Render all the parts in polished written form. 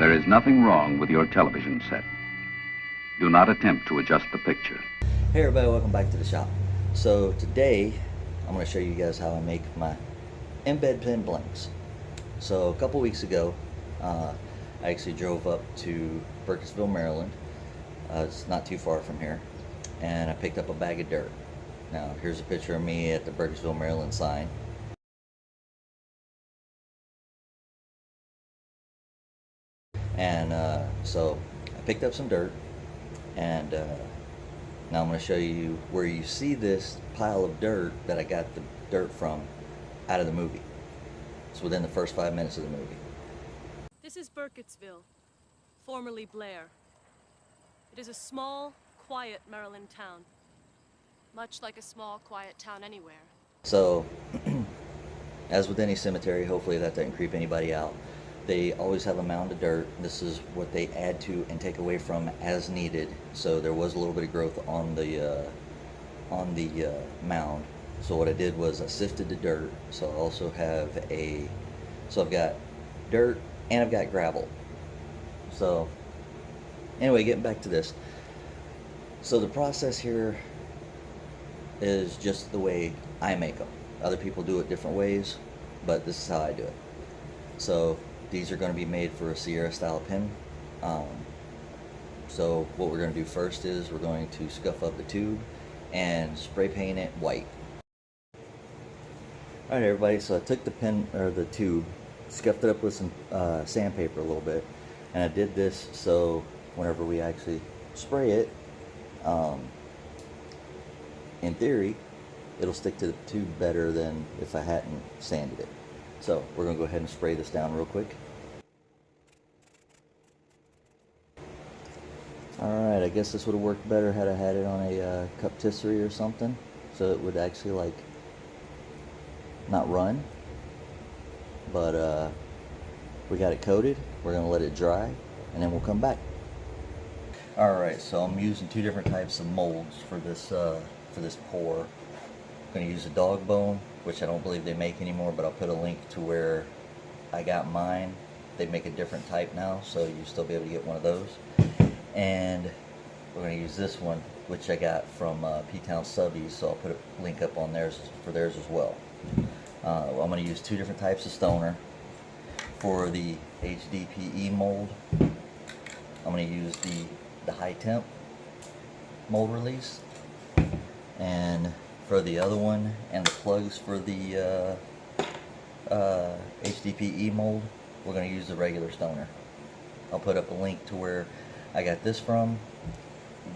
There is nothing wrong with your television set. Do not attempt to adjust the picture. Hey everybody, welcome back to the shop. So today I'm going to show you guys how I make my embed pin blanks. So a couple weeks ago I actually drove up to Burkittsville, Maryland. It's not too far from here, and I picked up a bag of dirt. Now here's a picture of me at the Burkittsville, Maryland sign. And so I picked up some dirt, and now I'm going to show you where you see this pile of dirt that I got the dirt from out of the movie. It's within the first 5 minutes of the movie. This is Burkittsville, formerly Blair. It is a small, quiet Maryland town, much like a small, quiet town anywhere. So, as with any cemetery, hopefully that doesn't creep anybody out. They always have a mound of dirt. This is what they add to and take away from as needed. So there was a little bit of growth on the mound. So what I did was I sifted the dirt. So I also have I've got dirt and I've got gravel. So anyway, getting back to this. So the process here is just the way I make them. Other people do it different ways, but this is how I do it. So these are going to be made for a Sierra style pin. So what we're going to do first is we're going to scuff up the tube and spray paint it white. Alright everybody, so I took the pin, or the tube, scuffed it up with some sandpaper a little bit, and I did this so whenever we actually spray it, in theory it'll stick to the tube better than if I hadn't sanded it. So we're going to go ahead and spray this down real quick. Alright, I guess this would have worked better had I had it on a cup tisserie or something, so it would actually like not run. But we got it coated. We're going to let it dry and then we'll come back. Alright, so I'm using two different types of molds for this pour. I'm going to use a dog bone, which I don't believe they make anymore, but I'll put a link to where I got mine. They make a different type now, so you'll still be able to get one of those. And we're going to use this one, which I got from P-Town Subbies, so I'll put a link up on theirs for theirs as well. I'm going to use two different types of stoner. For the HDPE mold, I'm going to use the high temp mold release, and for the other one and the plugs for the HDPE mold, we're going to use the regular stoner. I'll put up a link to where I got this from.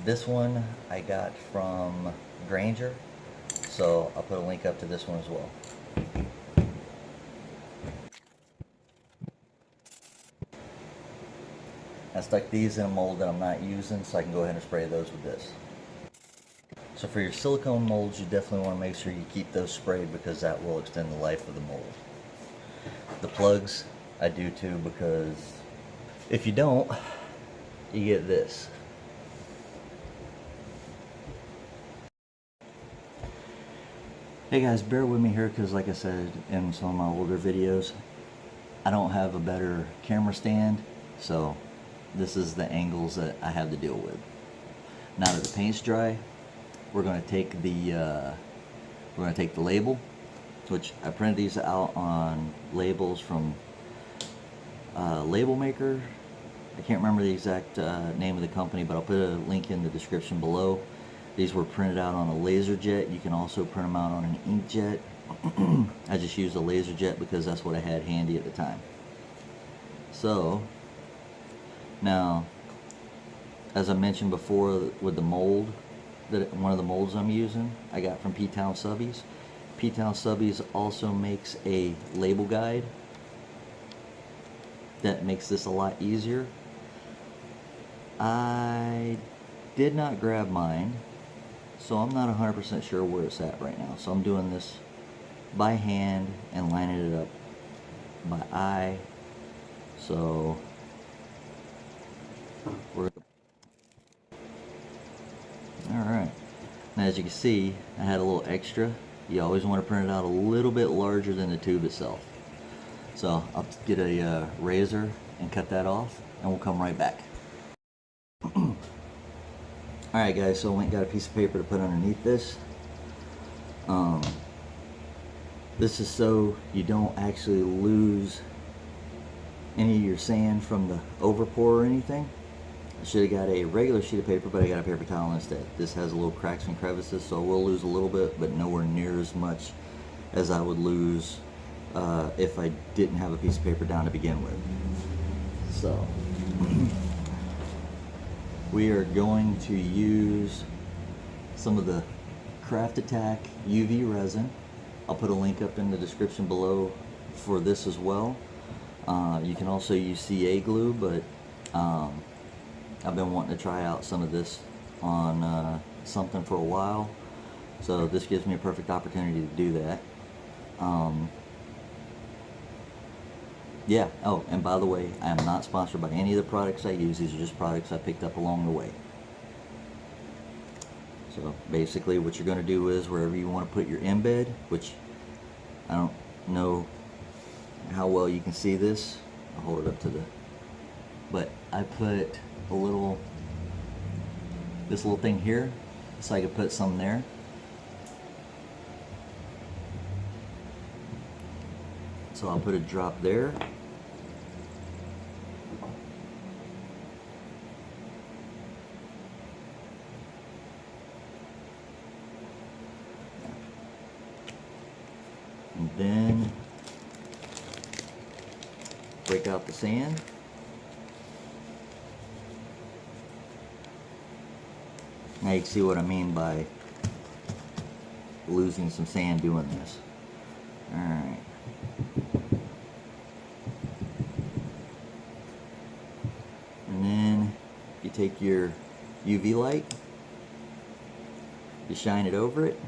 This one I got from Granger, so I'll put a link up to this one as well. I stuck these in a mold that I'm not using, so I can go ahead and spray those with this. So for your silicone molds, you definitely want to make sure you keep those sprayed because that will extend the life of the mold. The plugs, I do too, because if you don't, you get this. Hey guys, bear with me here because like I said in some of my older videos, I don't have a better camera stand, so this is the angles that I have to deal with. Now that the paint's dry, we're going to take the label, which I printed these out on labels from Label Maker. I can't remember the exact name of the company, but I'll put a link in the description below. These were printed out on a laser jet. You can also print them out on an inkjet. I just used a laser jet because that's what I had handy at the time. So now, as I mentioned before with the mold, one of the molds I'm using I got from P-Town Subbies. P-Town Subbies also makes a label guide that makes this a lot easier. I did not grab mine, so I'm not 100% sure where it's at right now. So I'm doing this by hand and lining it up by eye. So we're alright. Now as you can see, I had a little extra. You always want to print it out a little bit larger than the tube itself. So I'll get a razor and cut that off, and we'll come right back. Alright guys, so I went and got a piece of paper to put underneath this. This is so you don't actually lose any of your sand from the overpour or anything. I should have got a regular sheet of paper, but I got a paper towel instead. This has little cracks and crevices, so we'll lose a little bit, but nowhere near as much as I would lose if I didn't have a piece of paper down to begin with. So we are going to use some of the Craft Attack UV resin. I'll put a link up in the description below for this as well. You can also use CA glue, but I've been wanting to try out some of this on something for a while, so this gives me a perfect opportunity to do that. Yeah, oh, and by the way, I am not sponsored by any of the products I use. These are just products I picked up along the way. So basically what you're going to do is wherever you want to put your embed, which I don't know how well you can see this. I'll hold it up to the, but I put a little, this little thing here so I could put some there. So I'll put a drop there. And then break out the sand. Now you can see what I mean by losing some sand doing this. Alright. And then you take your UV light, you shine it over it,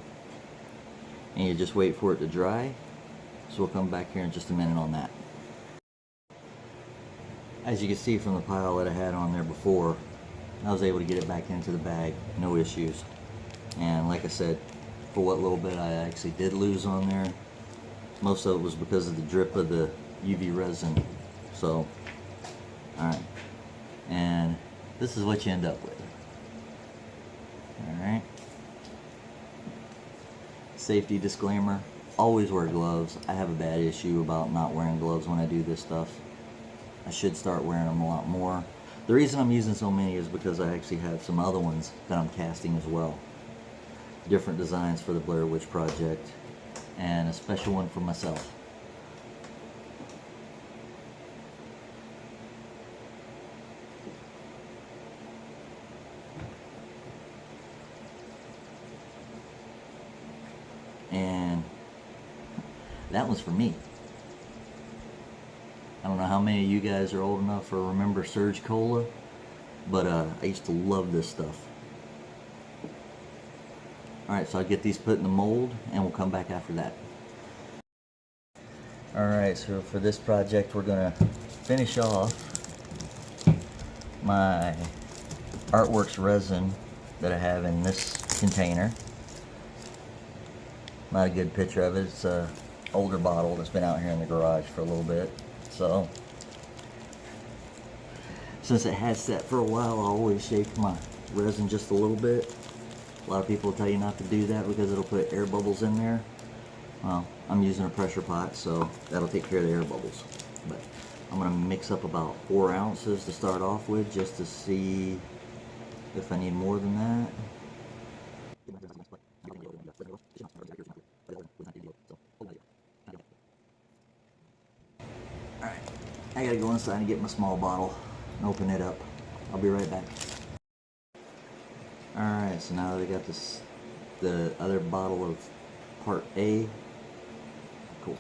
and you just wait for it to dry. So we'll come back here in just a minute on that. As you can see from the pile that I had on there before, I was able to get it back into the bag, no issues. And like I said, for what little bit I actually did lose on there, most of it was because of the drip of the UV resin. So, alright. And this is what you end up with. Alright. Safety disclaimer, always wear gloves. I have a bad issue about not wearing gloves when I do this stuff. I should start wearing them a lot more. The reason I'm using so many is because I actually have some other ones that I'm casting as well. Different designs for the Blair Witch Project, and a special one for myself. And that one's for me. I don't know how many of you guys are old enough or remember Surge Cola, but I used to love this stuff. Alright, so I'll get these put in the mold and we'll come back after that. Alright, so for this project we're going to finish off my Artworks resin that I have in this container. Not a good picture of it. It's an older bottle that's been out here in the garage for a little bit. So, since it has sat for a while, I always shake my resin just a little bit. A lot of people tell you not to do that because it'll put air bubbles in there. Well, I'm using a pressure pot, so that'll take care of the air bubbles. But I'm going to mix up about 4 ounces to start off with, just to see if I need more than that. Alright, I gotta go inside and get my small bottle and open it up. I'll be right back. Alright, so now that I got this, the other bottle of part A. Cool.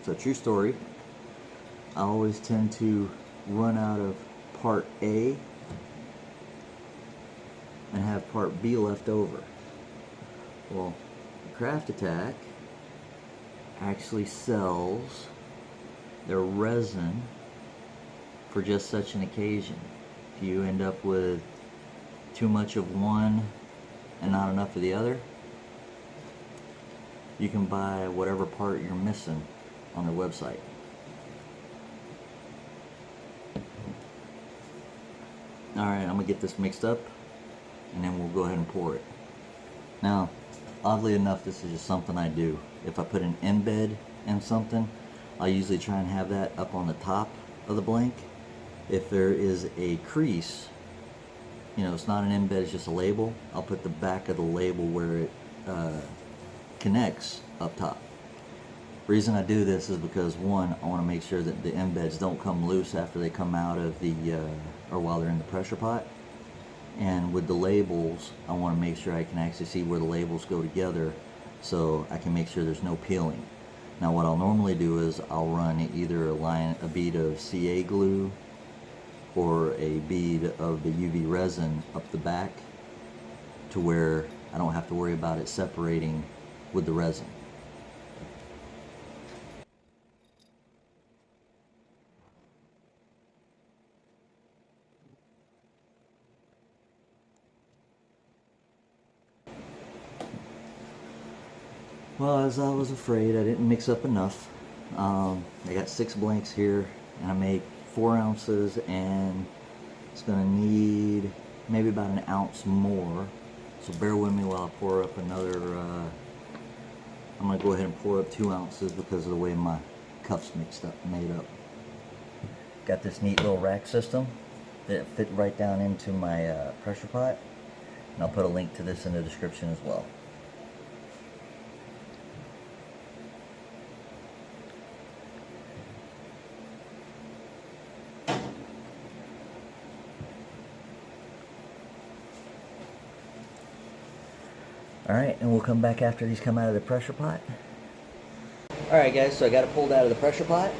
So true story. I always tend to run out of part A and have part B left over. Well, Craft Attack actually sells their resin for just such an occasion. If you end up with too much of one and not enough of the other, you can buy whatever part you're missing on their website. Alright, I'm going to get this mixed up, and then we'll go ahead and pour it. Now, oddly enough, this is just something I do. If I put an embed in something, I usually try and have that up on the top of the blank. If there is a crease, you know, it's not an embed, it's just a label, I'll put the back of the label where it connects up top. Reason I do this is because, one, I want to make sure that the embeds don't come loose after they come out of the, or while they're in the pressure pot. And with the labels, I want to make sure I can actually see where the labels go together, so I can make sure there's no peeling. Now what I'll normally do is I'll run either a bead of CA glue or a bead of the UV resin up the back to where I don't have to worry about it separating with the resin. Well, as I was afraid, I didn't mix up enough. I got 6 blanks here, and I made 4 ounces, and it's going to need maybe about an ounce more. So bear with me while I pour up another, I'm going to go ahead and pour up 2 ounces because of the way my cup's made up. Got this neat little rack system that fit right down into my pressure pot, and I'll put a link to this in the description as well. Alright, and we'll come back after these come out of the pressure pot. Alright guys, so I got it pulled out of the pressure pot.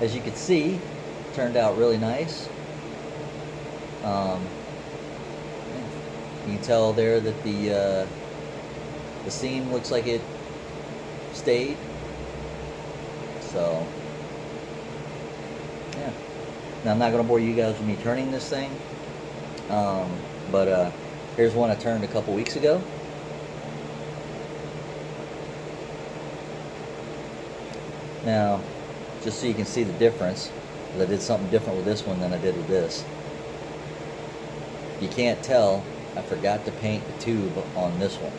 As you can see, it turned out really nice. You can tell there that the seam looks like it stayed. So, yeah. Now I'm not going to bore you guys with me turning this thing. But here's one I turned a couple weeks ago. Now, just so you can see the difference, I did something different with this one than I did with this. You can't tell, I forgot to paint the tube on this one.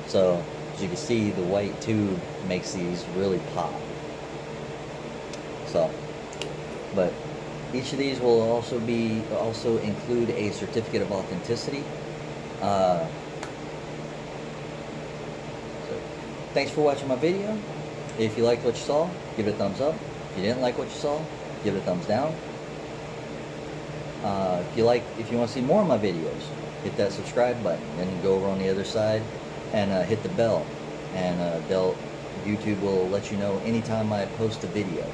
So, as you can see, the white tube makes these really pop. So, but each of these will also include a certificate of authenticity. So, thanks for watching my video. If you liked what you saw, give it a thumbs up. If you didn't like what you saw, give it a thumbs down. If you want to see more of my videos, hit that subscribe button. Then you go over on the other side and hit the bell, and YouTube will let you know anytime I post a video.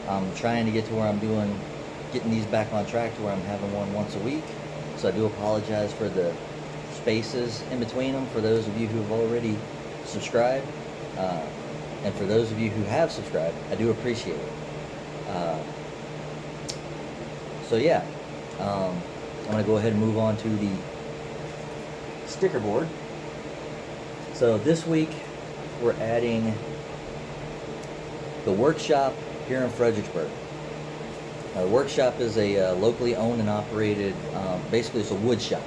I'm trying to get to where I'm getting these back on track to where I'm having one once a week. So I do apologize for the spaces in between them for those of you who have already subscribed. And for those of you who have subscribed, I do appreciate it. So yeah, I'm going to go ahead and move on to the sticker board. So this week we're adding the workshop here in Fredericksburg. Now, the workshop is a locally owned and operated, basically it's a wood shop.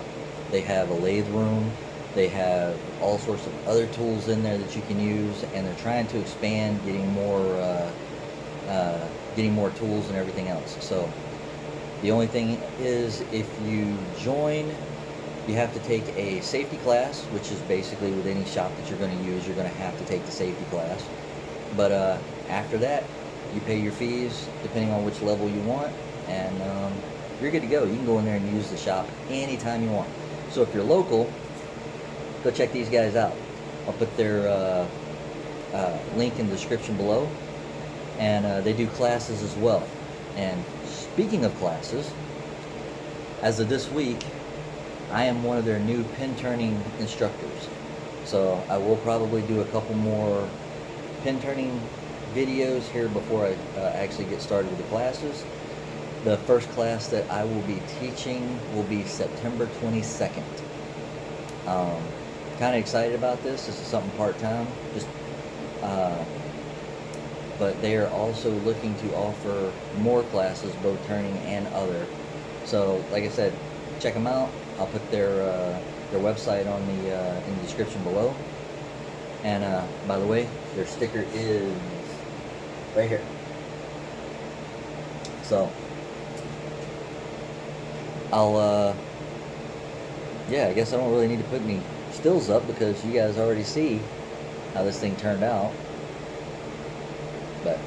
They have a lathe room. They have all sorts of other tools in there that you can use, and they're trying to expand, getting more tools and everything else. So the only thing is, if you join, you have to take a safety class, which is basically with any shop that you're going to use, you're going to have to take the safety class. But after that, you pay your fees depending on which level you want, and you're good to go. You can go in there and use the shop anytime you want. So if you're local, go check these guys out. I'll put their link in the description below. And they do classes as well. And speaking of classes, as of this week, I am one of their new pin turning instructors. So I will probably do a couple more pin turning videos here before I actually get started with the classes. The first class that I will be teaching will be September 22nd. Kind of excited about this. This is something part-time. But they are also looking to offer more classes, both turning and other. So, like I said, check them out. I'll put their website on the in the description below. And by the way, their sticker is right here. So I'll yeah, I guess I don't really need to put any stills up because you guys already see how this thing turned out. But